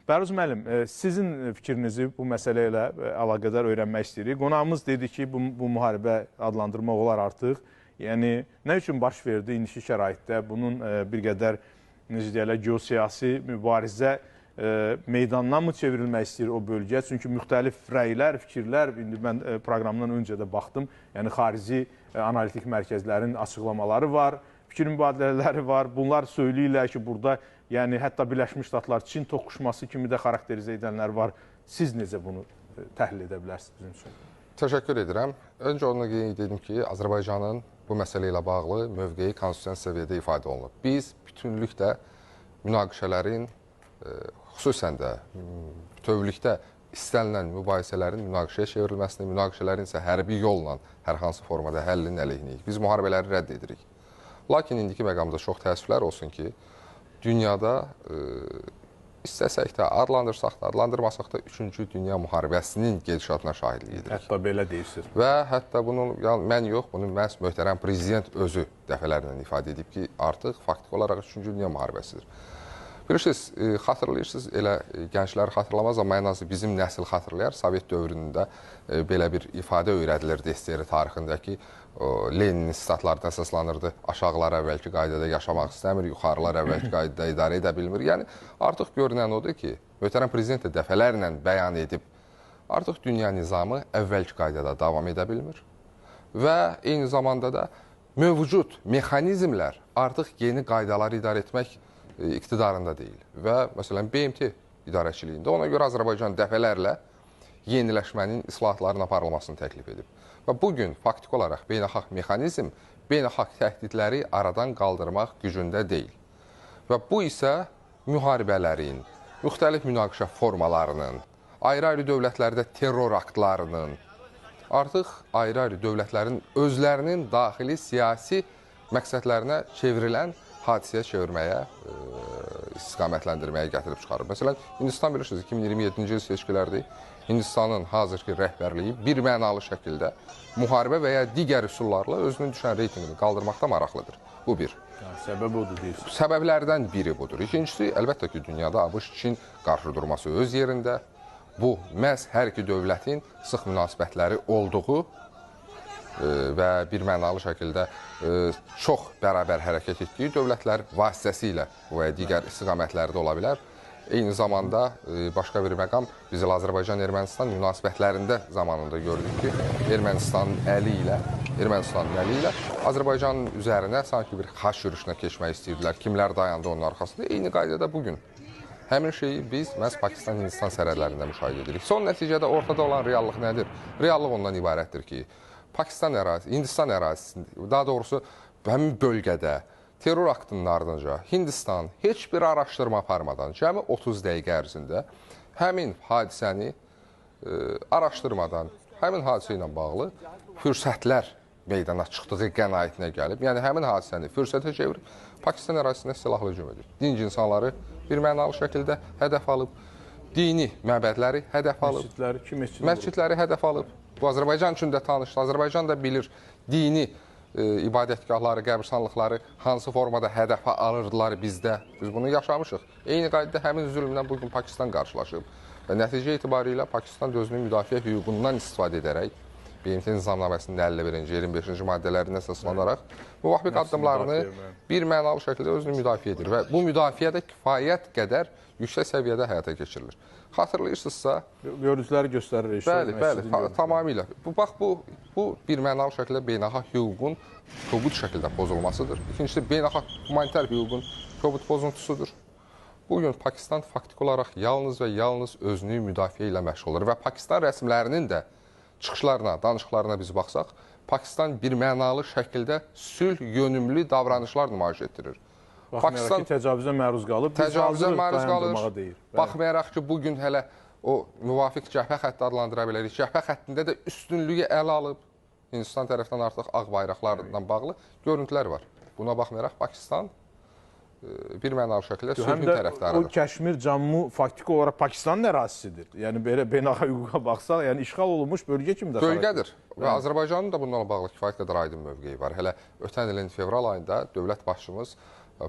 Bəruz müəllim, sizin fikrinizi bu məsələ ilə əlaqədar öyrənmək istəyirik. Qonağımız dedi ki, bu müharibə adlandırmaq olar artıq. Yəni, nə üçün baş verdi indiki şəraitdə bunun bir qədər, necə deyərlər, geosiyasi mübarizə meydandan mı çevrilmək istəyir o bölgə? Çünki müxtəlif rəylər, fikirlər, indi mən proqramdan öncə də baxdım, yəni xarici analitik mərkəzlərin açıqlamaları var, fikir mübadilələri var. Bunlar söyləyirlər ki, burada yəni hətta Birləşmiş Ştatlar Çin toqquşması kimi də xarakterizə edənlər var. Siz necə bunu təhlil edə bilərsiniz bizim üçün? Təşəkkür edirəm. Öncə onu dedim ki, Azərbaycanın bu məsələ ilə bağlı mövqeyi konstitusiyon səviyyədə ifadə olunub. Biz bütünlükdə münaqişələrin, xüsusən də bütövlükdə istənilən mübahisələrin münaqişəyə çevrilməsini, münaqişələrin isə hərbi yolla hər hansı formada həllinin əleyhinəyik. Biz müharibələri rədd edirik. Lakin indiki məqamda çox təəssüflər olsun ki, dünyada istəsək də, adlandırsaq da, adlandırmasaq da 3-cü Dünya müharibəsinin gedişatına şahidlik edirik. Hətta belə deyirsiniz. Və hətta bunu mən yox, bunu məhz möhtərəm prezident özü dəfələrlə ifadə edib ki, artıq faktiki olaraq 3-cü Dünya müharibəsidir. Bilirsiniz, xatırlayırsınız, elə gənclər xatırlamaz, amma ən azı bizim nəsil xatırlayar. Sovet dövründə belə bir ifadə öyrədilirdi SSR tarixində ki, Leninin statlarına əsaslanırdı. Aşağılar əvvəlki qaydada yaşamaq istəmir, yuxarılar əvvəlki qaydada idarə edə bilmir. Yəni, artıq görünən odur ki, möhtərəm prezident də dəfələrlə bəyan edib, artıq dünya nizamı əvvəlki qaydada davam edə bilmir. Və eyni zamanda da mövcud mexanizmlər artıq yeni qaydaları idarə etmək iqtidarında deyil. Və məsələn, BMT idarəçiliyində ona görə Azərbaycan dəfələrlə yeniləşmənin, islahatların aparılmasını təklif edib. Və bugün faktiki olaraq beynəlxalq mexanizm beynəlxalq təhdidləri aradan qaldırmaq gücündə deyil. Və bu isə müharibələrin, müxtəlif münaqişə formalarının, ayrı-ayrı dövlətlərdə terror aktlarının, artıq ayrı-ayrı dövlətlərin özlərinin daxili siyasi məqsədlərinə çevrilən hadisəyə çevirməyə, istiqamətləndirməyə gətirib çıxarır. Məsələn, Hindistan bilirsiniz, 2027-ci il seçkilərdir. Hindistanın hazırki rəhbərliyi bir mənalı şəkildə müharibə və ya digər üsullarla özünün düşən reytingini qaldırmaqda maraqlıdır. Bu bir. Səbəb odur deyirsiniz. Səbəblərdən biri budur. İkincisi, əlbəttə ki, dünyada ABŞ-Çin qarşıdurması öz yerində. Bu, məhz hər iki dövlətin sıx münasibətləri olduğu və bir mənalı şəkildə çox bərabər hərəkət etdiyi dövlətlər vasitəsilə və digər istiqamətlərdə ola bilər. Eyni zamanda başqa bir məqam biz Azərbaycan-Ermənistan münasibətlərində zamanında gördük ki, Ermənistanın əli ilə Azərbaycanın üzərinə sanki bir xaç yürüşünə keçmək istəyirdilər. Kimlər dayandı onun arxasında? Eyni qaydada bugün. Həmin şeyi biz məhz Pakistan-Hindistan sərhədlərində müşahidə edirik. Son nəticədə ortada olan reallıq nədir? Reallıq ondan ibarətdir ki, Pakistan ərazisi, Hindistan ərazisində, daha doğrusu həmin bölgədə terror aktının ardınca Hindistan heç bir araşdırma aparmadan cəmi 30 dəqiqə ərzində həmin hadisəni araşdırmadan, həmin hadisə ilə bağlı fürsətlər meydana çıxdığı qənaətinə gəlib. Yəni, həmin hadisəni fürsətə çevirib Pakistan ərazisində silahlı hücum edib. Dinc insanları bir mənalı şəkildə hədəf alıb, dini məbədləri hədəf alıb, məscidləri hədəf alıb. Bu, Azərbaycan üçün də tanışdır. Azərbaycan da bilir dini ibadətgahları, qəbirstanlıqları hansı formada hədəfə alırdılar bizdə. Biz bunu yaşamışıq. Eyni qaydada həmin zülmlə bugün Pakistan qarşılaşıb. Və nəticə itibarilə Pakistan özünün müdafiə hüququndan istifadə edərək BMT nizamnaməsinin 51-ci, 25-ci maddələrinə əsaslanaraq müvafiq addımlarını bir mənalı şəkildə özünü müdafiə edir və bu müdafiə də kifayət qədər yüksək səviyyədə həyata keçirilir. Xatırlayırsınızsa... Görüntüləri göstərir. Bəli, tamamilə. Bax, bu bir mənalı şəkildə beynəlxalq hüququn kobud şəkildə pozulmasıdır. İkincisi, beynəlxalq humanitar hüququn kobud pozuntusudur. Bugün Pakistan faktiki olaraq yalnız və yalnız özünü müdafiə ilə məşğuldur və Pakistan rəsmilərinin də çıxışlarına, danışıqlarına biz baxsaq, Pakistan bir mənalı şəkildə sülh yönümlü davranışlar nümayiş etdirir. Baxmayaraq ki, təcavüzə məruz qalıb, təcavüzə məruz qalır. Baxmayaraq ki, bugün hələ o müvafiq cəbhə xətti adlandıra bilərik. Cəbhə xəttində də üstünlüyü ələ alıb. Hindistan tərəfdən artıq ağ bayraqlarla bağlı görüntülər var. Buna baxmayaraq Pakistan bir mənalı şəkildə sülhün tərəfdarıdır. O Kəşmir, Cammu faktiki olaraq Pakistanın ərazisidir. Yəni, belə beynəlxalq hüquqa baxsaq, yəni işğal olunmuş bölgə kimi də bölgədir. Və Azərbaycanın da bununla bağlı kifayət qədər aydın mövqeyi var. Hələ ötən ilin fevral ayında dövlət başçımız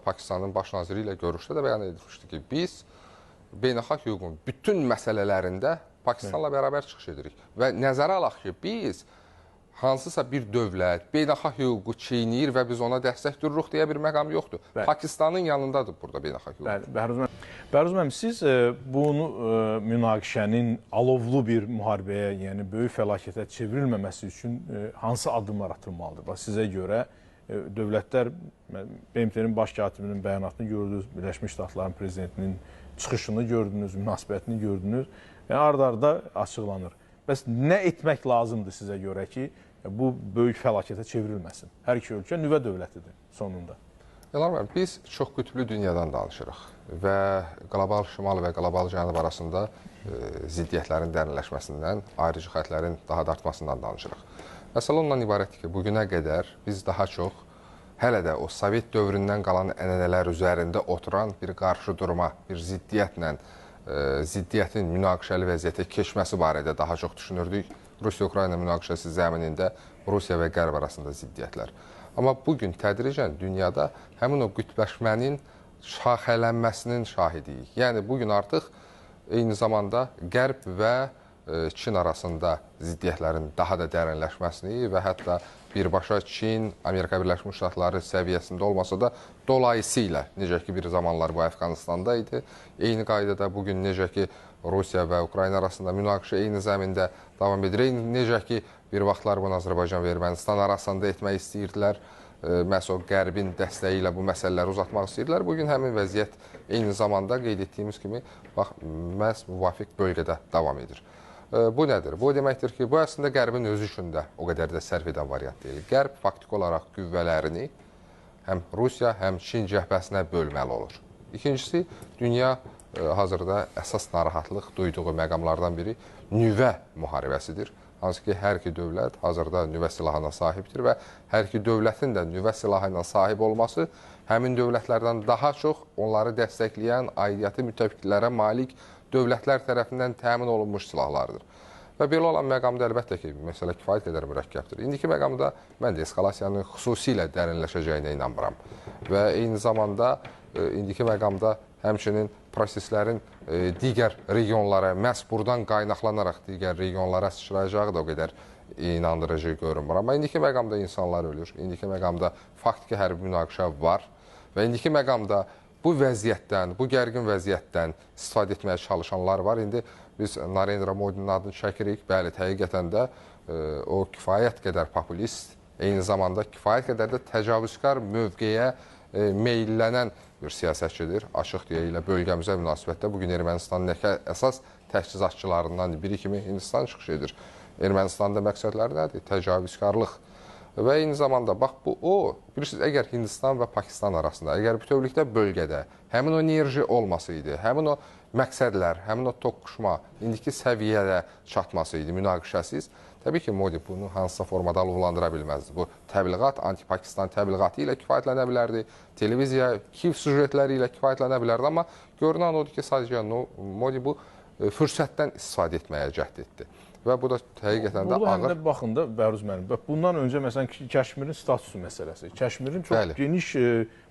Pakistanın baş naziri ilə görüşdə də bəyan etmişdi ki, biz beynəlxalq hüququn bütün məsələlərində Pakistanla bərabər çıxış edirik. Və nəzərə alaq ki, biz hansısa bir dövlət beynəlxalq hüququ çiynəyir və biz ona dəstək dururuq deyə bir məqam yoxdur. Bəli. Pakistanın yanındadır burada beynəlxalq hüquq. Bəhruz müəllim, siz bunu münaqişənin alovlu bir müharibəyə, yəni böyük fəlakətə çevrilməməsi üçün hansı addımlar atılmalıdır? Bax, sizə görə dövlətlər, BMT-nin baş katibinin bəyanatını gördünüz, Birləşmiş Ştatların prezidentinin çıxışını gördünüz, münasibətini gördünüz. Yəni, ard-arda açıqlanır. Bəs nə etmək lazımdır sizə görə ki, bu böyük fəlakətə çevrilməsin? Hər iki ölkə nüvə dövlətidir sonunda. Elham müəllim, biz çox qütblü dünyadan danışırıq və qlobal şimal və qlobal cənub arasında ziddiyyətlərin dərinləşməsindən, ayrıcı xətlərin daha da artmasından danışırıq. Məsələ ondan ibarətdir ki, bugünə qədər biz daha çox hələ də o Sovet dövründən qalan ənənələr üzərində oturan bir qarşı durma, bir ziddiyyətlə, ziddiyyətin münaqişəli vəziyyətə keçməsi barədə daha çox düşünürdük. Rusiya-Ukrayna münaqişəsi zəminində Rusiya və Qərb arasında ziddiyyətlər. Amma bugün tədricən dünyada həmin o qütbləşmənin şaxələnməsinin şahidiyik. Yəni, bugün artıq eyni zamanda Qərb və Çin arasında ziddiyyətlərin daha da dərinləşməsini və hətta birbaşa Çin, Amerika Birləşmiş Ştatları səviyyəsində olmasa da dolayısıyla, necə ki bir zamanlar bu Əfqanistanda idi, eyni qaydada bugün necə ki Rusiya və Ukrayna arasında münaqişə eyni zəmində davam edir. Necə ki bir vaxtlar bunu Azərbaycan və Ermənistan arasında etmək istəyirdilər, məhz o Qərbin dəstəyi ilə bu məsələləri uzatmaq istəyirdilər. Bugün həmin vəziyyət eyni zamanda qeyd etdiyimiz kimi məhz müvafiq bölgədə davam edir. Bu nədir? Bu deməkdir ki, bu əslində Qərbin özü üçün də o qədər də sərf edən variant deyil. Qərb faktiki olaraq qüvvələrini həm Rusiya, həm Çin cəhbəsinə bölməli olur. İkincisi, dünya hazırda əsas narahatlıq duyduğu məqamlardan biri nüvə müharibəsidir. Hansı ki, hər iki dövlət hazırda nüvə silahına sahibdir və hər iki dövlətin də nüvə silahına sahib olması həmin dövlətlərdən daha çox onları dəstəkləyən aidiyyəti müttəfiqlərə malik dövlətlər tərəfindən təmin olunmuş silahlardır. Və belə olan məqamda əlbəttə ki, məsələ kifayət qədər mürəkkəbdir. İndiki məqamda mən də eskalasiyanın xüsusilə dərinləşəcəyinə inanmıram. Və eyni zamanda indiki məqamda həmçinin proseslərin digər regionlara, məhz buradan qaynaqlanaraq digər regionlara sıçrayacağı da o qədər inandırıcı görünmür. Amma indiki məqamda insanlar ölür, indiki məqamda faktiki hərbi münaqişə var və indiki məqamda bu vəziyyətdən, bu gərgin vəziyyətdən istifadə etməyə çalışanlar var. İndi biz Narendra Modinin adını çəkirik. Bəli, həqiqətən də o kifayət qədər populist, eyni zamanda kifayət qədər də təcavüzkar mövqeyə meyllənən bir siyasətçidir. Açıq deyilə bölgəmizə münasibətdə bugün Ermənistanın əsas təchizatçılarından biri kimi Hindistan çıxış edir. Ermənistanda məqsədləri nədir? Təcavüzkarlıq. Və eyni zamanda, bax, bilirsiniz, əgər Hindistan və Pakistan arasında, əgər bütövlükdə bölgədə həmin o enerji olmasaydı, həmin o məqsədlər, həmin o toqquşma indiki səviyyədə çatmasaydı, münaqişəsiz, təbii ki, Modi bunu hansısa formada alovlandıra bilməzdi. Bu təbliğat, anti-Pakistan təbliğatı ilə kifayətlənə bilərdi, televiziya, Kiyev süjetləri ilə kifayətlənə bilərdi, amma görünən odur ki, sadəcə Modi bu fürsətdən istifadə etməyə cəhd etdi. Və bu da həqiqətən də ağır. Burada həm də baxın da, Bəhruz müəllim, bundan öncə məsələn Kəşmirin statusu məsələsi. Kəşmirin çox geniş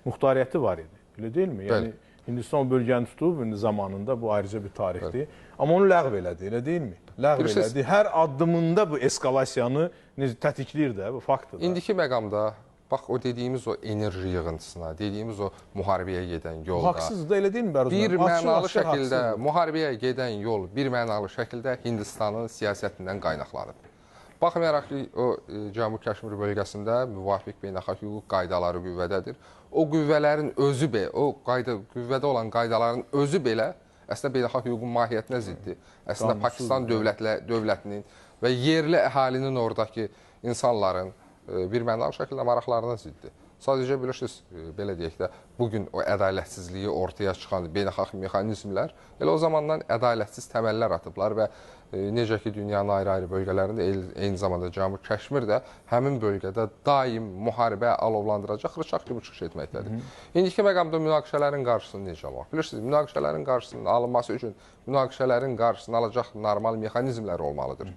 muxtariyyəti var idi, elə deyilmi? Yəni Hindistan o bölgəni tutub zamanında, bu ayrıca bir tarixdir. Amma onu ləğv elədi, elə deyilmi? Ləğv elədi. Hər addımında bu eskalasiyanı tətikləyir də, bu faktdır. İndiki məqamda, bax, o dediyimiz o enerji yığıntısına, dediyimiz o müharibəyə gedən yolda... Haqsızdır da, elə deyilmi Bəhruz müəllim? Bir mənalı şəkildə müharibəyə gedən yol, bir mənalı şəkildə Hindistanın siyasətindən qaynaqlanıb. Baxmayaraq ki, o Cənubi Kəşmir bölgəsində müvafiq beynəlxalq hüquq qaydaları qüvvədədir. O qüvvələrin özü belə, o qüvvədə olan qaydaların özü belə əslində beynəlxalq hüququn mahiyyətinə ziddir. Əslində Pakistan dövlətinin və yerli əhalinin oradakı insanların bir mənalı şəkildə maraqlarına ziddir. Sadəcə bilirsiniz, belə deyək də, bugün o ədalətsizliyi ortaya çıxan beynəlxalq mexanizmlər elə o zamandan ədalətsiz təməllər atıblar və necə ki, dünyanın ayrı-ayrı bölgələrində, eyni zamanda Cənubi Kəşmir də həmin bölgədə daim müharibə alovlandıracaq rıçaq kimi çıxış etməkdədir. İndiki məqamda münaqişələrin qarşısını necə almaq? Bilirsiniz, münaqişələrin qarşısının alınması üçün münaqişələrin qarşısını alacaq normal mexanizmlər olmalıdır.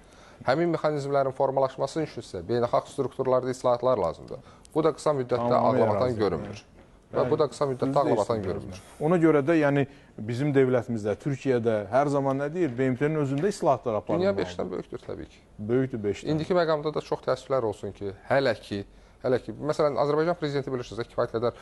Həmin mexanizmlərin formalaşması üçün isə beynəlxalq strukturlarda islahatlar lazımdır. Bu da qısa müddətdə ağlamaqdan görünmür. Və bu da qısa müddətdə ağlabatan görünür. Ona görə də yəni bizim dövlətimizdə, Türkiyədə hər zaman nə deyir? BMT-nin özündə islahatlar aparılmalıdır. Dünya 5-dən böyükdür təbii ki. Böyükdür 5-dən. İndiki məqamda da çox təəssüflər olsun ki, hələ ki, məsələn, Azərbaycan prezidenti bilirsiniz, kifayət qədər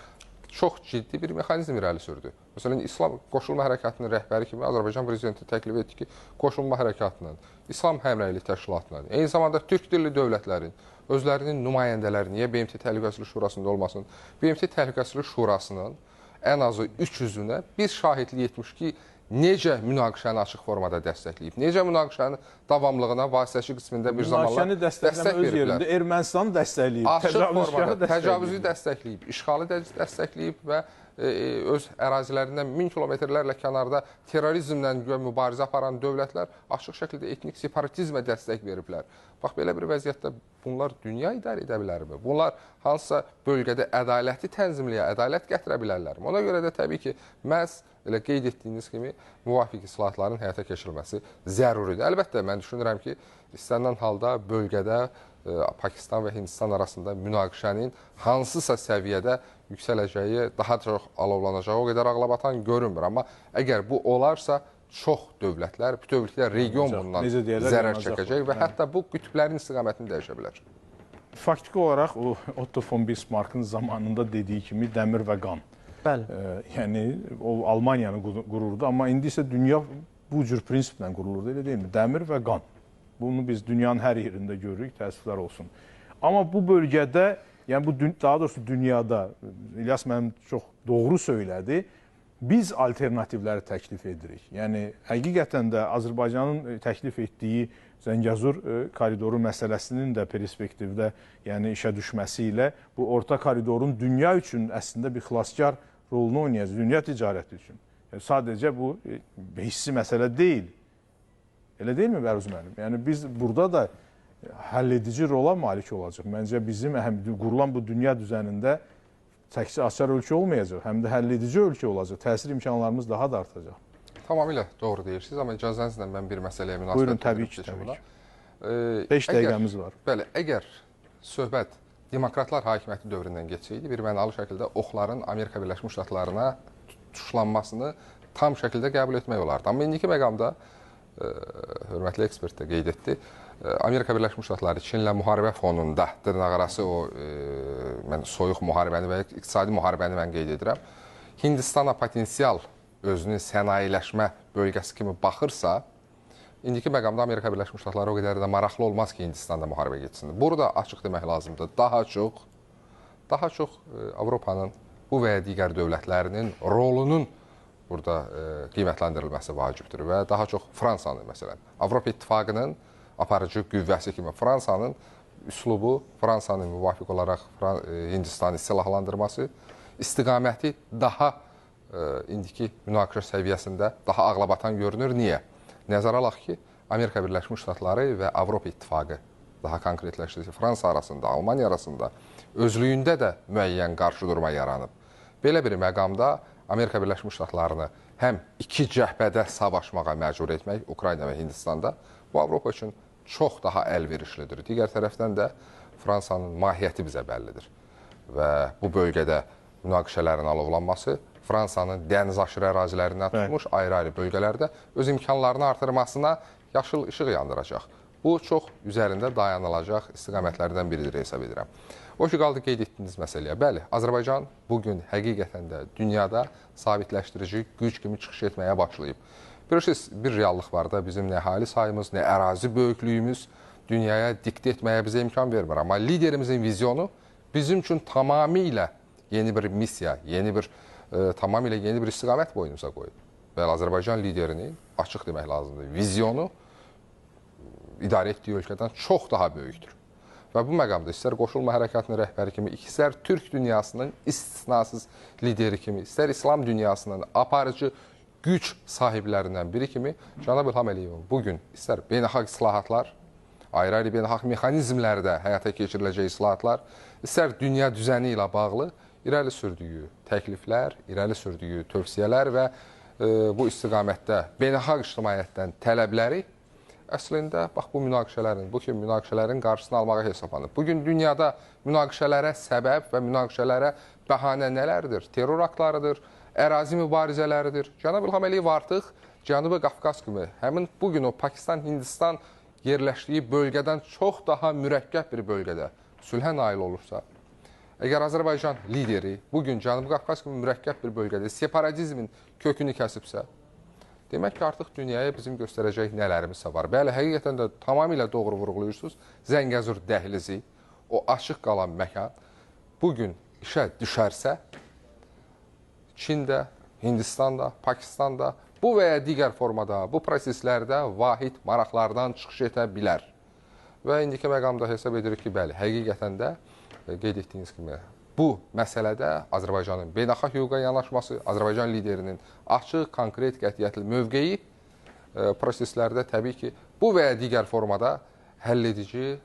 çox ciddi bir mexanizm irəli sürdü. Məsələn, İslam Qoşulma Hərəkatının rəhbəri kimi Azərbaycan prezidenti təklif etdi ki, Qoşulma Hərəkatının, İslam Həmrəylik Təşkilatının, eyni zamanda türk dilli dövlətlərin özlərinin nümayəndələri niyə BMT Təhlükəsizlik Şurasında olmasın? BMT Təhlükəsizlik Şurasının ən azı 300-ünə biz şahidlik etmiş ki, necə münaqişəni açıq formada dəstəkləyib, necə münaqişənin davamlılığına vasitəçi qismində bir zamanlar dəstək veriblər. Ermənistanı dəstəkləyib, açıq formada təcavüzü dəstəkləyib, işğalı dəstəkləyib və öz ərazilərindən 1000 kilometrlərlə kənarda terrorizmlə mübarizə aparan dövlətlər açıq şəkildə etnik separatizmə dəstək veriblər. Bax, belə bir vəziyyətdə bunlar dünya idarə edə bilərmi? Bunlar hansısa bölgədə ədaləti tənzimləyə, ədalət gətirə bilərlərmi? Ona görə də təbii ki, məhz elə qeyd etdiyiniz kimi müvafiq islahatların həyata keçirilməsi zəruridir. Əlbəttə, mən düşünürəm ki, istənilən halda bölgədə Pakistan və Hindistan arasında münaqişənin hansısa səviyyədə yüksələcəyi, daha çox alovlanacağı o qədər ağlabatan görünmür. Amma əgər bu olarsa, çox dövlətlər, bütövlükdə region bundan zərər çəkəcək və hətta bu qütblərin istiqamətini dəyişə bilər. Faktiki olaraq o Otto von Bismarckın zamanında dediyi kimi dəmir və qan. Bəli. Yəni o Almaniyanı qururdu, amma indi isə dünya bu cür prinsiplə qurulurdu, elə deyilmi? Dəmir və qan. Bunu biz dünyanın hər yerində görürük, təəssüflər olsun. Amma bu bölgədə, yəni bu daha doğrusu dünyada, İlyas mənim çox doğru söylədi, biz alternativləri təklif edirik. Yəni həqiqətən də Azərbaycanın təklif etdiyi Zəngəzur koridoru məsələsinin də perspektivdə, yəni işə düşməsi ilə bu orta koridorun dünya üçün əslində bir xilaskar rolunu oynayacaq, dünya ticarəti üçün. Yəni, sadəcə bu hissi məsələ deyil. Elə deyilmi Bəruz müəllim? Yəni biz burada da həlledici rola malik olacaq. Məncə bizim qurulan bu dünya düzənində təkcə açar ölkə olmayacaq, həm də həlledici ölkə olacaq. Təsir imkanlarımız daha da artacaq. Tamamilə doğru deyirsiniz, amma icazənizlə mən bir məsələyə münasibət buyurun, təbii ki. 5 dəqiqəmiz var. Bəli, əgər söhbət demokratlar hakimiyyəti dövründən geçsəydi, bir mənalı şəkildə oxların Amerika Birləşmiş Ştatlarına tuşlanmasını tam şəkildə qəbul etmək olardı. Amma indiki məqamda hörmətli ekspert də qeyd etdi. Amerika Birləşmiş Ştatları Çinlə müharibə fonunda dırnaqarası o mən soyuq müharibəni və iqtisadi müharibəni mən qeyd edirəm. Hindistana potensial özünün sənayeləşmə bölgəsi kimi baxırsa, indiki məqamda Amerika Birləşmiş Ştatları o qədər də maraqlı olmaz ki, Hindistanda müharibə geçsin. Burada açıq demək lazımdır. Daha çox Avropanın bu və ya digər dövlətlərinin rolunun burada qiymətləndirilməsi vacibdir və daha çox Fransanın, məsələn, Avropa İttifaqının aparıcı qüvvəsi kimi Fransanın üslubu, Fransanın müvafiq olaraq Hindistanı silahlandırması, istiqaməti daha indiki münaqişə səviyyəsində daha ağlabatan görünür. Niyə? Nəzərə alaq ki, Amerika Birləşmiş Ştatları və Avropa İttifaqı, daha konkretləşdirsə Fransa arasında, Almaniya arasında özlüyündə də müəyyən qarşıdurma yaranıb. Belə bir məqamda Amerika Birləşmiş Ştatlarını həm iki cəhbədə savaşmağa məcbur etmək, Ukrayna və Hindistanda, bu Avropa üçün çox daha əlverişlidir. Digər tərəfdən də Fransanın mahiyyəti bizə bəllidir və bu bölgədə münaqişələrin alovlanması Fransanın dənizaşırı ərazilərindən tutmuş ayrı-ayrı bölgələrdə öz imkanlarını artırmasına yaşıl işıq yandıracaq. Bu çox üzərində dayanılacaq istiqamətlərdən biridir hesab edirəm. O ki, qaldı qeyd etdiyiniz məsələyə. Bəli, Azərbaycan bugün həqiqətən də dünyada sabitləşdirici güc kimi çıxış etməyə başlayıb. Bilirsiniz, bir reallıq var da, bizim nə əhali sayımız, nə ərazi böyüklüyümüz dünyaya diktə etməyə bizə imkan vermir. Amma liderimizin vizyonu bizim üçün tamamilə yeni bir missiya, tamamilə yeni bir istiqamət boynuza qoyub. Bəli, Azərbaycan liderinin, açıq demək lazımdır, vizyonu idarə etdiyi ölkədən çox daha böyükdür. Və bu məqamda istər Qoşulma Hərəkatının rəhbəri kimi, istər Türk dünyasının istisnasız lideri kimi, istər İslam dünyasının aparıcı güc sahiblərindən biri kimi Cənab İlham Əliyevin bugün istər beynəlxalq islahatlar, ayrı-ayrı beynəlxalq mexanizmlərdə həyata keçiriləcək islahatlar, istər dünya düzəni ilə bağlı irəli sürdüyü təkliflər, irəli sürdüyü tövsiyələr və bu istiqamətdə beynəlxalq ictimaiyyətdən tələbləri əslində bax bu kimi münaqişələrin qarşısını almağa hesablanıb. Bugün dünyada münaqişələrə səbəb və münaqişələrə bəhanə nələrdir? Terror aktlarıdır, ərazi mübarizələridir. Cənab İlham Əliyev artıq Cənubi Qafqaz kimi həmin bugün o Pakistan-Hindistan yerləşdiyi bölgədən çox daha mürəkkəb bir bölgədə sülhə nail olursa, əgər Azərbaycan lideri bugün Cənubi Qafqaz kimi mürəkkəb bir bölgədə separatizmin kökünü kəsibsə, demək ki, artıq dünyaya bizim göstərəcək nələrimizsə var. Bəli, həqiqətən də tamamilə doğru vurğulayırsınız. Zəngəzur dəhlizi, o açıq qalan məkan bugün işə düşərsə, Çində, Hindistanda, Pakistanda bu və ya digər formada, bu proseslərdə vahid maraqlardan çıxış edə bilər. Və indiki məqamda hesab edirik ki, bəli, həqiqətən də qeyd etdiyiniz kimi bu məsələdə Azərbaycanın beynəlxalq hüquqa yanaşması, Azərbaycan liderinin açıq, konkret, qətiyyətli mövqeyi proseslərdə təbii ki, bu və ya digər formada həll edici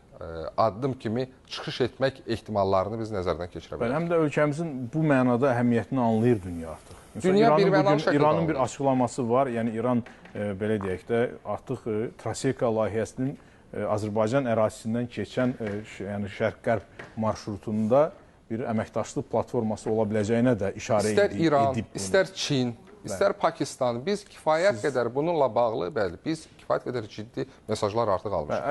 addım kimi çıxış etmək ehtimallarını biz nəzərdən keçirə bilərik. Həm də ölkəmizin bu mənada əhəmiyyətini anlayır dünya artıq. Dünya birmənalı şəkildə İranın bir açıqlaması var. Yəni İran belə deyək də artıq Traseka layihəsinin Azərbaycan ərazisindən keçən yəni şərq-qərb marşrutunda bir əməkdaşlıq platforması ola biləcəyinə də işarə edib. İstər İran, istər Çin, istər Pakistan, biz kifayət qədər bununla bağlı, bəli, biz kifayət qədər ciddi mesajlar artıq almışıq.